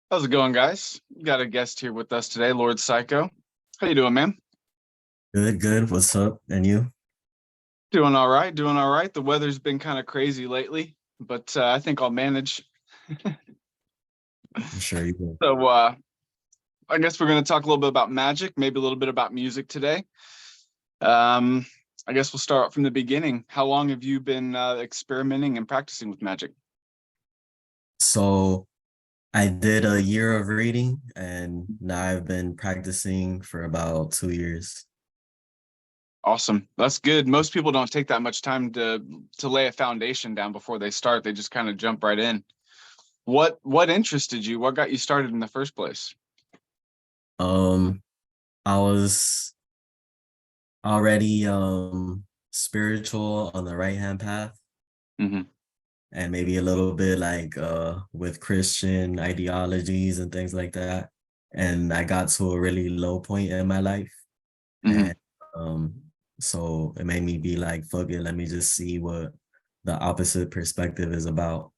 How's it going, guys? Got a guest here with us today, Lord Syko. How you doing, man? Good, good. What's up? And you? Doing all right, doing all right. The weather's been kind of crazy lately, but I think I'll manage. I'm sure you will. So I guess we're going to talk a little bit about magic, maybe a little bit about music today. Um, I guess we'll start from the beginning. How long have you been experimenting and practicing with magic? So I did a year of reading and now I've been practicing for about 2 years. Awesome. That's good. Most people don't take that much time to lay a foundation down before they start. They just kind of jump right in. What interested you? What got you started in the first place? Um, I was already spiritual on the right hand path Hmm. and maybe a little bit like with Christian ideologies and things like that. And I got to a really low point in my life. Hmm. And um, so it made me be like, fuck it, let me just see what the opposite perspective is about.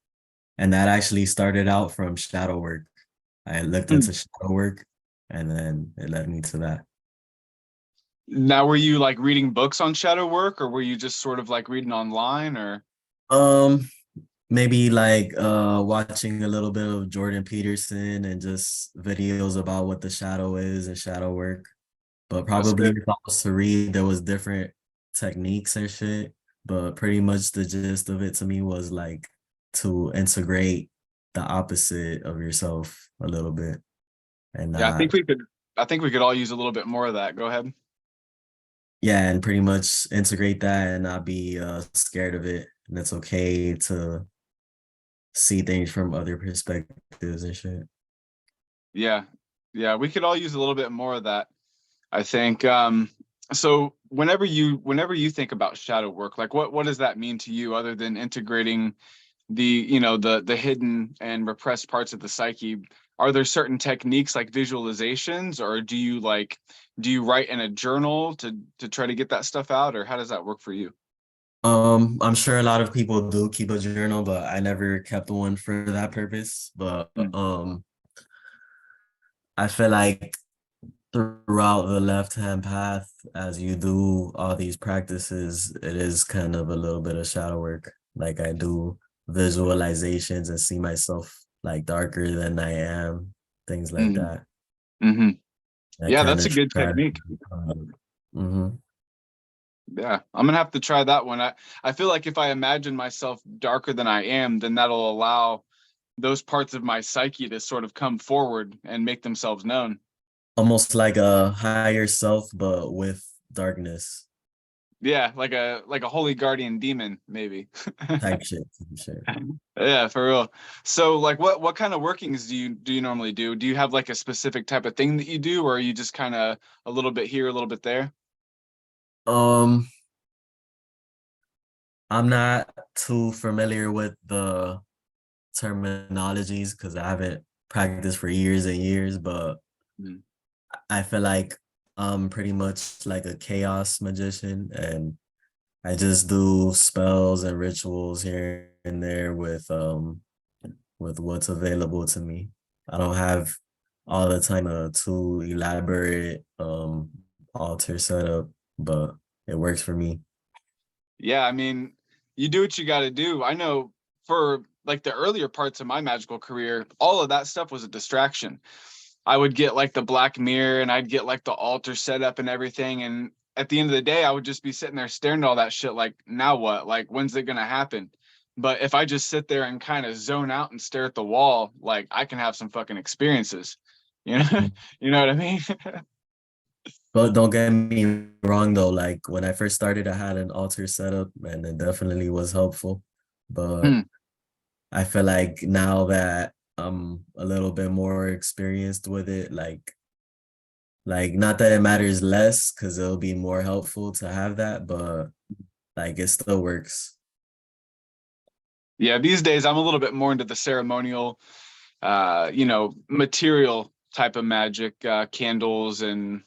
And that actually started out from shadow work. I looked into shadow work and then it led me to that. Now, were you like reading books on shadow work, or were you just sort of like reading online, or? Um, Maybe like watching a little bit of Jordan Peterson and just videos about what the shadow is and shadow work. But That's probably good. if I was to read, there was different techniques and shit. But pretty much the gist of it to me was like to integrate the opposite of yourself a little bit and Yeah, I not, think we could all use a little bit more of that. Go ahead. yeah, and pretty much integrate that and not be scared of it. And it's okay to see things from other perspectives and shit. Yeah, yeah, we could all use a little bit more of that. I think. So whenever you think about shadow work, like what does that mean to you, other than integrating the hidden and repressed parts of the psyche? Are there certain techniques like visualizations, or do you write in a journal to try to get that stuff out, or how does that work for you? I'm sure a lot of people do keep a journal, but I never kept one for that purpose. But Mm. I feel like throughout the left hand path, as you do all these practices, it is kind of a little bit of shadow work. Like I do visualizations and see myself like darker than I am, things like Hmm. that. Hmm. I Yeah, kind that's a of good try to technique. become. Hmm. Yeah, I'm gonna have to try that one. I feel like if I imagine myself darker than I am, then that'll allow those parts of my psyche to sort of come forward and make themselves known. Almost like a higher self, but with darkness Yeah, like a holy guardian demon, maybe. type shit. Yeah, for real. So like what kind of workings do you normally do? Do you have like a specific type of thing that you do, or are you just kind of a little bit here, a little bit there? Um, I'm not too familiar with the terminologies because I haven't practiced for years and years, but Mm. I feel like I'm pretty much like a chaos magician and I just do spells and rituals here and there with what's available to me. I don't have all the time a too elaborate altar setup, but it works for me. Yeah, I mean, you do what you got to do. I know for like the earlier parts of my magical career, all of that stuff was a distraction. I would get like the black mirror and I'd get like the altar set up and everything. And at the end of the day, I would just be sitting there staring at all that shit. Like, now what? Like, when's it going to happen? But if I just sit there and kind of zone out and stare at the wall, like I can have some fucking experiences. You know, you know what I mean? But don't get me wrong though, like when I first started, I had an altar setup and it definitely was helpful. But Hmm. I feel like now that I'm a little bit more experienced with it, like not that it matters less because it'll be more helpful to have that, but like it still works. Yeah, these days I'm a little bit more into the ceremonial, material type of magic, candles and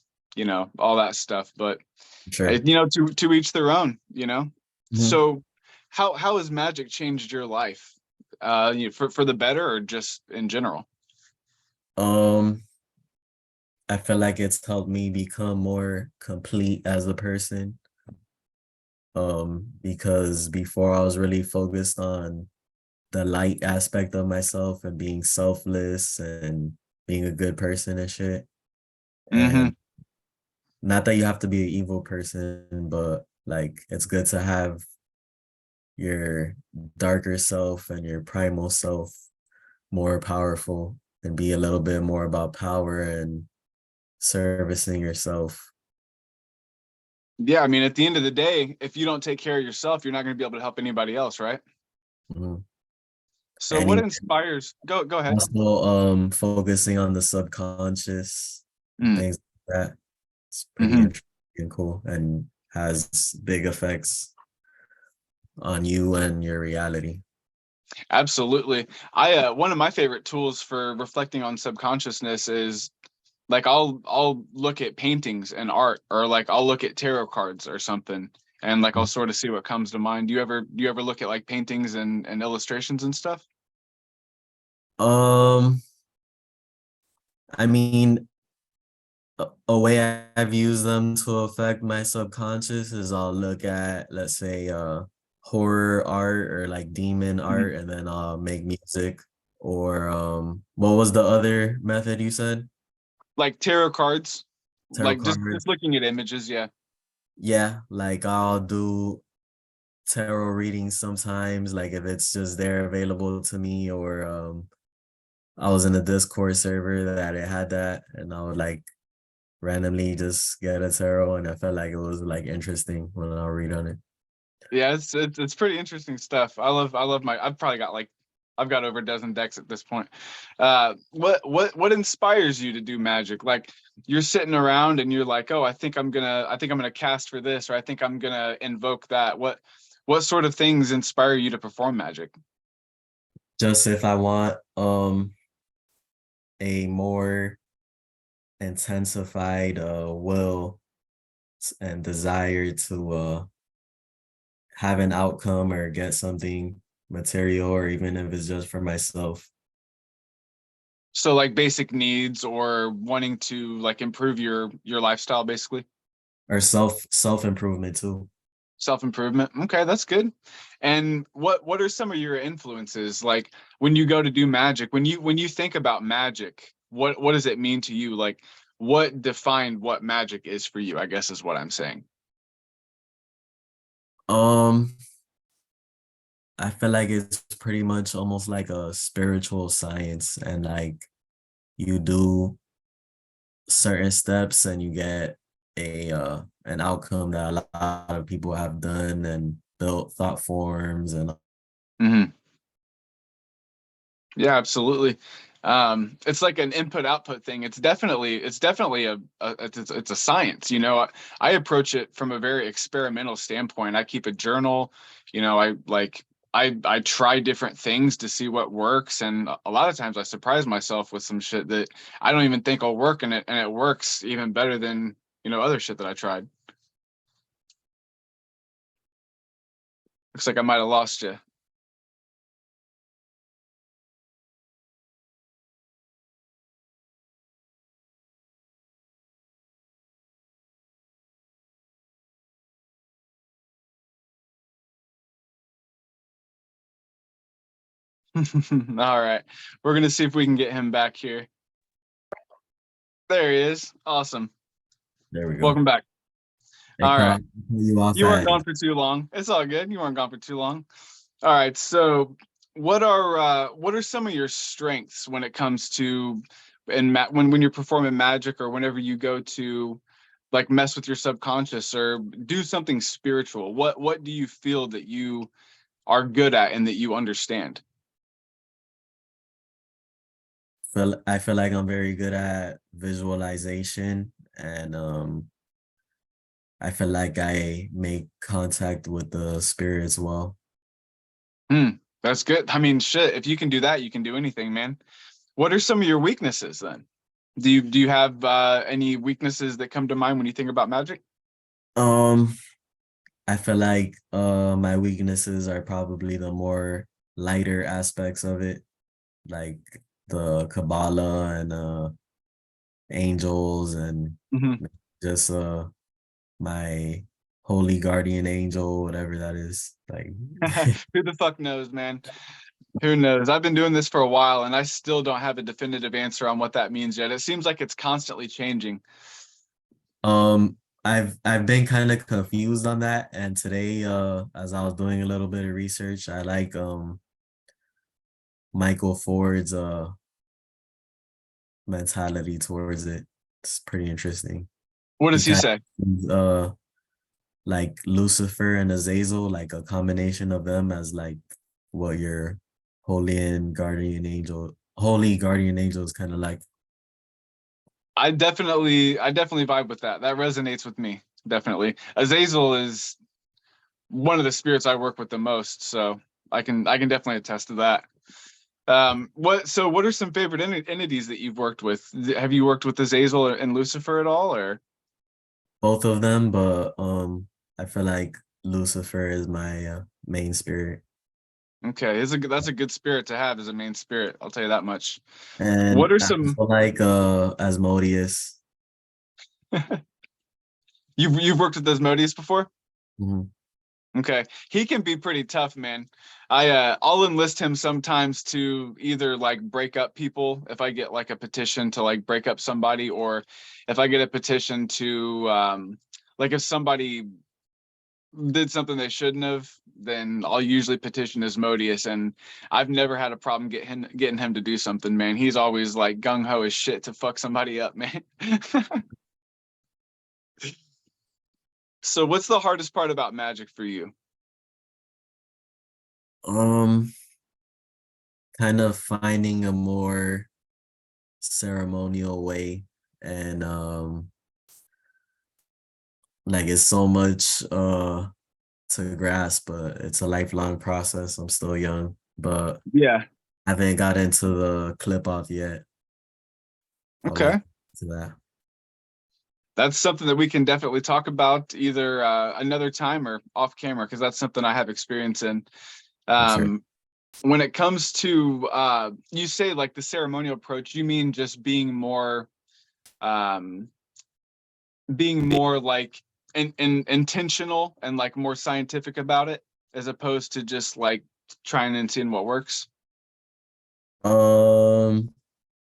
all that stuff. But Sure. to each their own. Mhm. So, how has magic changed your life? For the better or just in general? Um, I feel like it's helped me become more complete as a person. Because before I was really focused on the light aspect of myself and being selfless and being a good person and shit. Mm-hmm. And not that you have to be an evil person, but like it's good to have your darker self and your primal self more powerful and be a little bit more about power and servicing yourself. Yeah, I mean, at the end of the day, if you don't take care of yourself, you're not going to be able to help anybody else, right? Mhm. So And what even inspires go ahead. also focusing on the subconscious and Mm. things like that. It's pretty Hmm. interesting and cool and has big effects on you and your reality. Absolutely. I one of my favorite tools for reflecting on subconsciousness is like I'll look at paintings and art, or like I'll look at tarot cards or something, and like I'll sort of see what comes to mind. Do you ever look at like paintings and illustrations and stuff? Um, I mean, a way I've used them to affect my subconscious is I'll look at, let's say, horror art or like demon Mhm. art, and then I'll make music. Or what was the other method you said? Like tarot cards, Tarot like just cards. looking at images, yeah. Yeah, like I'll do tarot readings sometimes, like if it's just there available to me, or I was in a Discord server that it had that, and I would like randomly just get a tarot, and I felt like it was like interesting when I read on it. Yeah, it's pretty interesting stuff. I love my I've got over a dozen decks at this point. What inspires you to do magic? Like you're sitting around and you're like, oh, I think I'm gonna cast for this, or I think I'm gonna invoke that. What sort of things inspire you to perform magic? Just if I want a more intensified will and desire to have an outcome or get something material, or even if it's just for myself. So like basic needs or wanting to like improve your lifestyle, basically. Or self improvement too. Self-improvement. Okay, that's good. And what are some of your influences? Like when you go to do magic, when you think about magic, what does it mean to you? Like what defined what magic is for you, I guess is what I'm saying. Um, I feel like it's pretty much almost like a spiritual science, and like you do certain steps and you get a an outcome that a lot of people have done and built thought forms and Hmm. Yeah, absolutely. It's like an input output thing. It's definitely it's a science. I approach it from a very experimental standpoint. I keep a journal. I try different things to see what works, and a lot of times I surprise myself with some shit that I don't even think will work, and it works even better than other shit that I tried. Looks like I might have lost you. All right, we're gonna see if we can get him back here. There he is. Awesome. there we go. Welcome back. They All right. cut you off You weren't at gone for too long. It's all good. You weren't gone for too long. All right. So, what are some of your strengths when it comes to when you're performing magic, or whenever you go to like mess with your subconscious or do something spiritual? What do you feel that you are good at and that you understand? I feel like I'm very good at visualization, and I feel like I make contact with the spirit as well. Hmm, that's good. I mean, shit, if you can do that, you can do anything, man. What are some of your weaknesses then? Do you have any weaknesses that come to mind when you think about magic? Um, I feel like my weaknesses are probably the more lighter aspects of it, like the Kabbalah and angels and Mhm. just my holy guardian angel, whatever that is. Like Who the fuck knows, man? Who knows? I've been doing this for a while and I still don't have a definitive answer on what that means yet. It seems like it's constantly changing. I've been kind of confused on that. And today, as I was doing a little bit of research, I like Michael Ford's mentality towards it. It's pretty interesting. What He does he kind say? of like Lucifer and Azazel, like a combination of them as like what your holy guardian angel is kind of like. I definitely vibe with that. That resonates with me. Definitely. Azazel is one of the spirits I work with the most, so I can definitely attest to that. What are some favorite entities that you've worked with? Have you worked with Azazel and Lucifer at all, or? Both of them, but I feel like Lucifer is my main spirit. Okay, that's a good spirit to have as a main spirit. I'll tell you that much. What And are I some also like Asmodeus. you've worked with Asmodeus before? Mhm. Okay, he can be pretty tough, man. I'll enlist him sometimes to either like break up people if I get like a petition to like break up somebody, or if I get a petition to like if somebody did something they shouldn't have, then I'll usually petition Asmodeus, and I've never had a problem getting him to do something, man. He's always like gung ho as shit to fuck somebody up, man. So, what's the hardest part about magic for you? Um, Kind of finding a more ceremonial way and like it's so much to grasp, but it's a lifelong process. I'm still young, but Yeah. I haven't got into the clip off yet. I would like Okay. to that. That's something that we can definitely talk about either another time or off camera, because that's something I have experience in. For sure. Um, when it comes to you say like the ceremonial approach, you mean just um, being more like intentional and like more scientific about it, as opposed to just like trying and seeing what works. Um,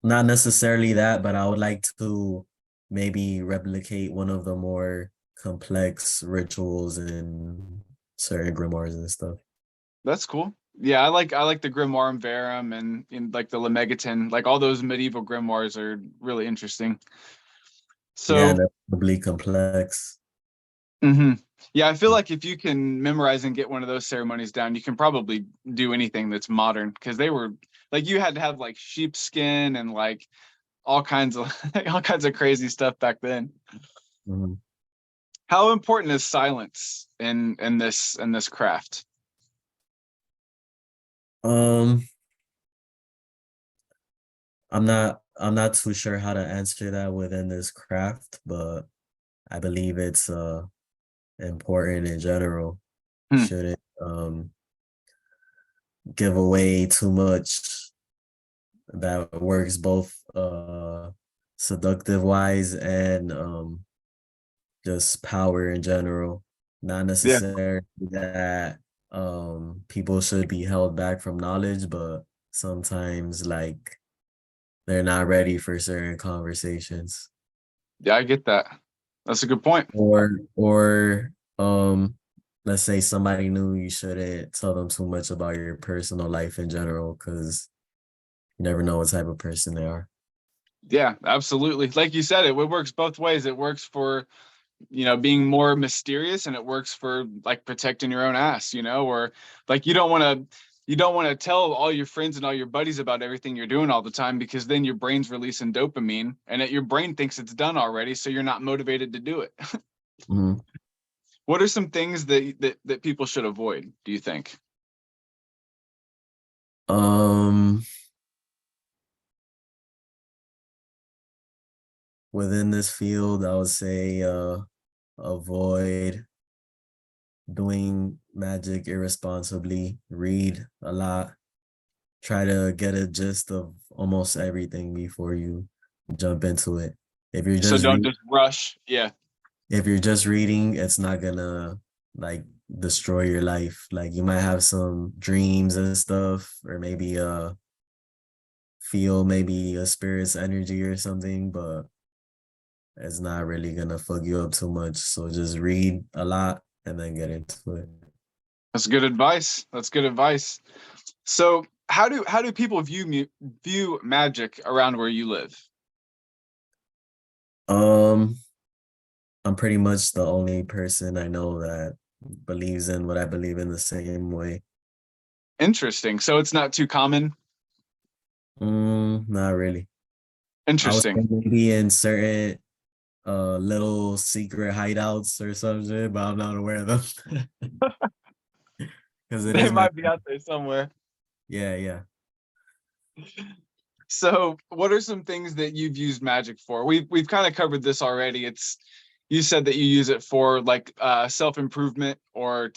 Not necessarily that, but I would like to maybe replicate one of the more complex rituals in certain grimoires and stuff. That's cool. Yeah, I like the Grimoire and Verum and in like the Lemegeton, like all those medieval grimoires are really interesting. Yeah, So, they're probably complex. yeah, I feel like if you can memorize and get one of those ceremonies down, you can probably do anything that's modern, because they were like you had to have like sheepskin and like all kinds of all kinds of crazy stuff back then. Mhm. How important is silence in this craft? Um, I'm not too sure how to answer that within this craft, but I believe it's important in general. Hmm. Shouldn't give away too much that works both seductive wise and just power in general. Not Yeah, necessarily that people should be held back from knowledge, but sometimes like they're not ready for certain conversations. yeah, I get that. That's a good point. Or let's say somebody knew you shouldn't tell them too much about your personal life in general because you never know what type of person they are. Yeah, absolutely. Like you said, it works both ways. It works for being more mysterious, and it works for like protecting your own ass, or like you don't want to tell all your friends and all your buddies about everything you're doing all the time, because then your brain's releasing dopamine and your brain thinks it's done already, so you're not motivated to do it. Mhm. What are some things that people should avoid, do you think? Um, Within this field, I would say avoid doing magic irresponsibly, read a lot, try to get a gist of almost everything before you jump into it. If you're So just don't reading, just rush. Yeah. if you're just reading, it's not gonna like destroy your life. Like you might have some dreams and stuff, or maybe feel maybe a spirit's energy or something, but it's not really gonna fuck you up too much. So just read a lot and then get into it. That's good advice. That's good advice. So how do people view magic around where you live? Um, I'm pretty much the only person I know that believes in what I believe in the same way. Interesting. So it's not too common. Not really. I was Interesting. maybe in certain little secret hideouts or something, but I'm not aware of them because it They is my might be out there somewhere. yeah, yeah. So, what are some things that you've used magic for? We've kind of covered this already. It's you said that you use it for like self-improvement or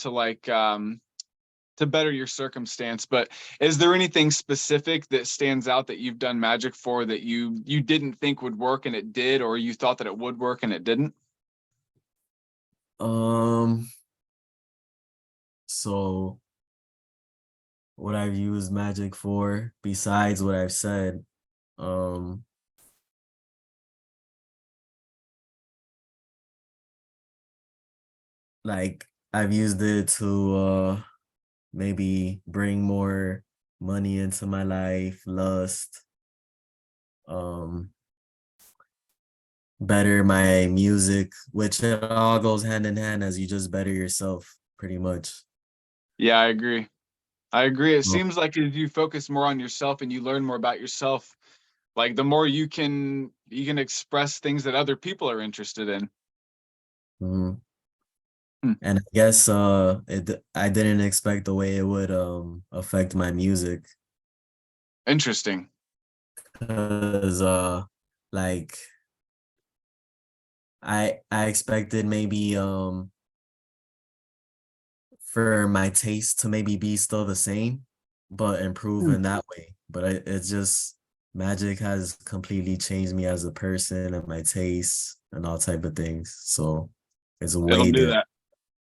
to better your circumstance, but is there anything specific that stands out that you've done magic for that you didn't think would work and it did, or you thought that it would work and it didn't? Um, so what I've used magic for besides what I've said, um, like I've used it to maybe bring more money into my life, lust, um, better my music, which it all goes hand in hand as you just better yourself pretty much. Yeah, I agree. I agree. It Oh, seems like as you focus more on yourself and you learn more about yourself, like the more you can express things that other people are interested in. mhm. Hmm. And I guess I didn't expect the way it would affect my music Interesting. because like I expected maybe for my taste to maybe be still the same, but improve Hmm. in that way. But it's just magic has completely changed me as a person and my taste and all type of things. So it's a It'll way do to that.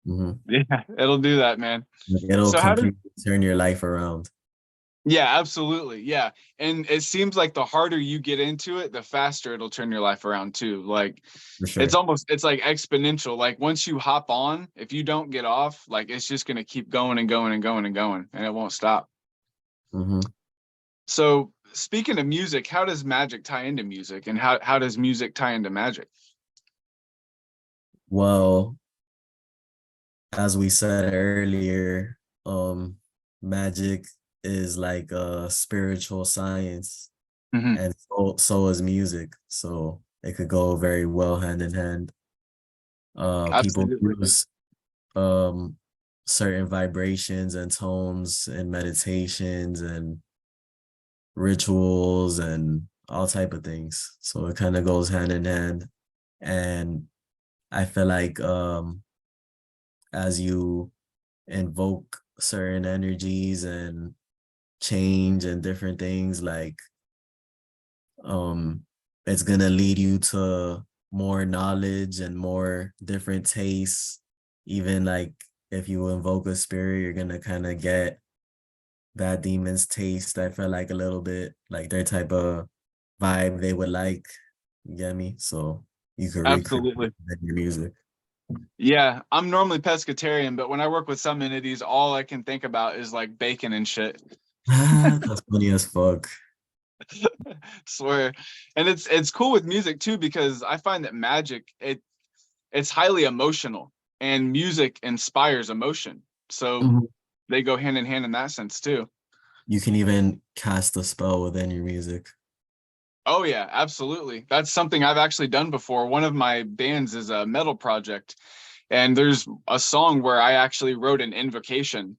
mhm. Yeah, it'll do that, man. It'll So how does completely turn your life around yeah, absolutely. Yeah. And it seems like the harder you get into it, the faster it'll turn your life around too. Like for sure. it's like exponential. Like once you hop on, if you don't get off, like it's just gonna keep going and going and going and going and it won't stop. Hmm. So speaking of music, how does magic tie into music and how does music tie into magic? Well, as we said earlier, um, magic is like a spiritual science, Hmm. and so is music. So it could go very well hand in hand. People Absolutely. use um certain vibrations and tones and meditations and rituals and all type of things. So it kind of goes hand in hand. And I feel like as you invoke certain energies and change and different things, like um it's gonna lead you to more knowledge and more different tastes. Even like if you invoke a spirit, you're gonna kind of get that demon's taste. I felt like a little bit like their type of vibe they would like. You get me? So you could recreate Absolutely. it in your music. Yeah, I'm normally pescatarian, but when I work with some entities, all I can think about is like bacon and shit. That's funny as fuck. Swear. And it's cool with music too because I find that magic it's highly emotional and music inspires emotion. So Mhm. they go hand in hand in that sense too. You can even cast a spell within your music. Oh yeah, absolutely. That's something I've actually done before. One of my bands is a metal project, and there's a song where I actually wrote an invocation,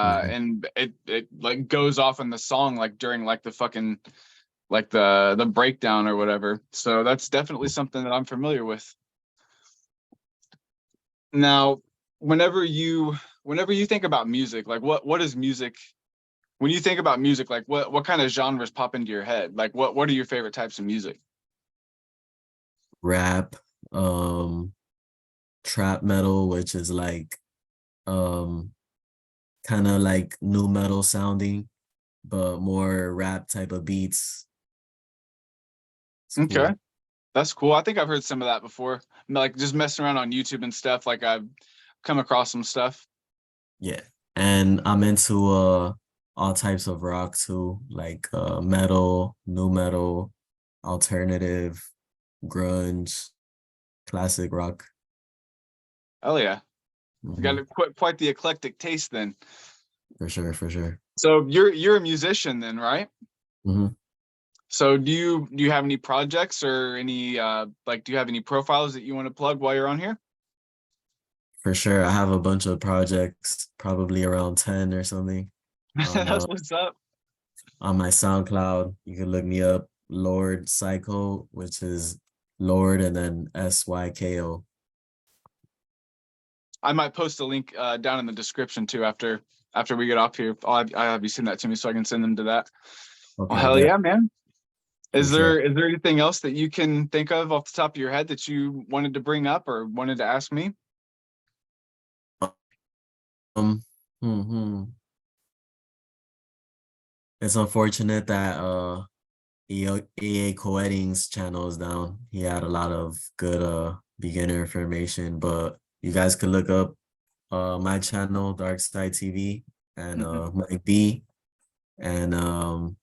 Mhm. and it like goes off in the song like during like the fucking like the breakdown or whatever. So that's definitely something that I'm familiar with. Now, whenever you think about music, like what is music? When you think about music, like what kind of genres pop into your head? Like what are your favorite types of music? Rap, um, trap metal, which is like um kind of like new metal sounding, but more rap type of beats. It's Okay. cool. That's cool. I think I've heard some of that before. Like just messing around on YouTube and stuff. Like I've come across some stuff. Yeah. And I'm into all types of rock too, like metal, new metal, alternative, grunge, classic rock. Oh yeah. You got Hmm. quite the eclectic taste then. For sure, for sure. So you're a musician then, right? Hmm. So do you have any projects or any like do you have any profiles that you want to plug while you're on here? For sure. I have a bunch of projects, probably around 10 or something That's what's up. on my SoundCloud. You can look me up, Lord Syko, which is Lord and then SYKO. I might post a link down in the description too after we get off here. I'll have you send that to me so I can send them to that. Well, Okay, hell bet yeah, man. for sure. Is there anything else that you can think of off the top of your head that you wanted to bring up or wanted to ask me? Um, hmm, hmm. It's unfortunate that EA Coetting's channel is down. He had a lot of good beginner information, but you guys could look up my channel, Dark Side TV, and Mhm. Mike B, and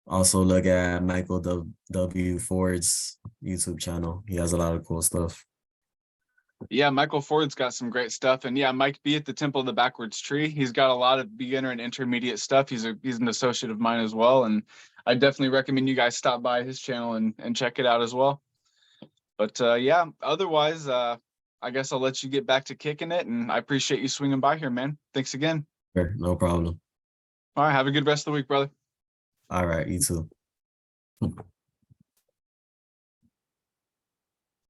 also look at Michael W. Ford's YouTube channel. He has a lot of cool stuff. Yeah, Michael Ford's got some great stuff, and yeah, Mike B at the Temple of the Backwards Tree. He's got a lot of beginner and intermediate stuff. He's an associate of mine as well, and I definitely recommend you guys stop by his channel and check it out as well. But yeah, otherwise, I guess I'll let you get back to kicking it, and I appreciate you swinging by here, man. Thanks again. Sure, no problem. All right, have a good rest of the week, brother. All right, you too.